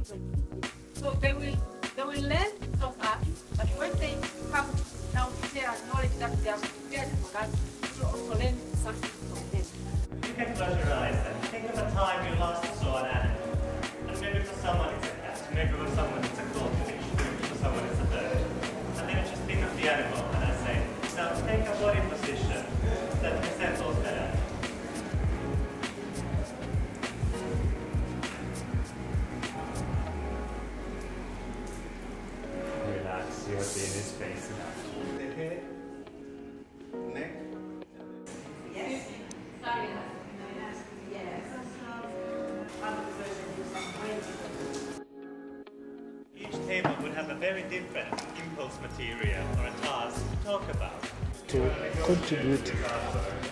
So they will learn from us, but when they come now to share knowledge that they are prepared for that, we will also learn something from them. You can close your eyes and think of a time you last saw an animal. And maybe for someone it's a cat, maybe for someone it's a goldfish, maybe for someone it's a bird. And then just think of the animal and I say, now take a body position that resembles that animal. Relax, your being is space enough. The head, neck. Yes. Each table would have a very different impulse material or a task to talk about. To contribute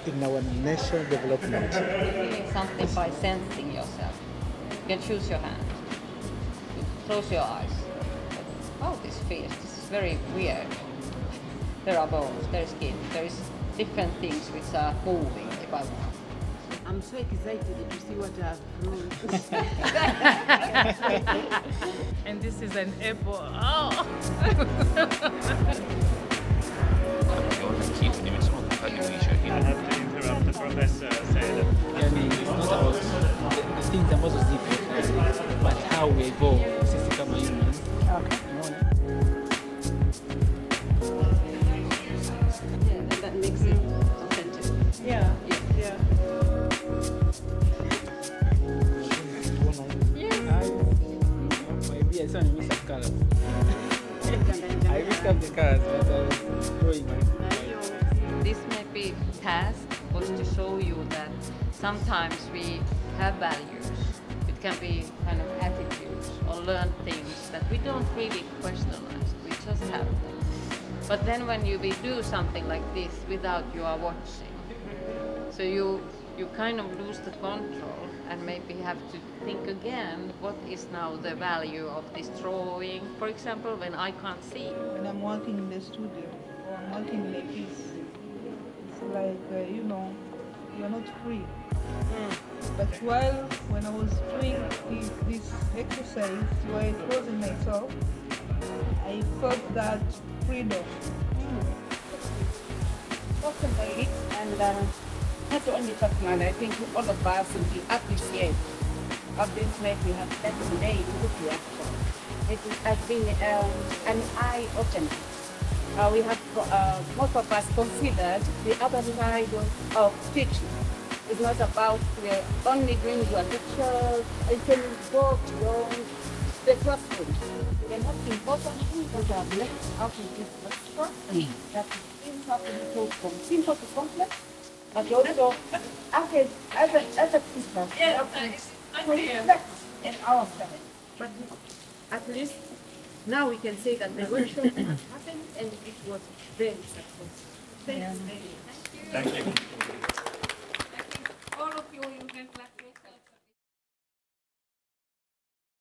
in our national development. Feeling something by sensing yourself. You can choose your hand. You close your eyes. Oh, this feels. This is very weird. There are bones, there is skin, there is different things which are moving if I want. I'm so excited to see what I've grown. And this is an apple. Oh! I have to interrupt the professor say that. I mean, it's not about the things ambazo zipo, but how we evolve sisi kama humans. Yeah, that makes it authentic. Yeah. Yeah. Maybe I saw a mix of colors. I mixed up the colors, but I was drawing my. This maybe task was to show you that sometimes we have values. It can be kind of attitudes or learn things that we don't really questionalize. We just have them. But then when we do something like this without you are watching, so you kind of lose the control and maybe have to think again, what is now the value of this drawing? For example, when I can't see. When I'm working in the studio or I'm working like this, it's like, you're not free. But when I was doing this exercise, while closing myself, I felt that freedom. Personally, and not only personally, I think all of us will appreciate of this way we have spent today in Ethiopia. It has been an eye-opener. We have, most of us considered the other side of teaching. It's not about only doing your lectures. It can go beyond the classroom. The most important thing that I've left out of this lecture that is simple from simple to complex, but also as a teacher, complex in ourselves. But at least now we can say that the revolution has happened and it was very successful. Thank you. Thank you. All of you can clap.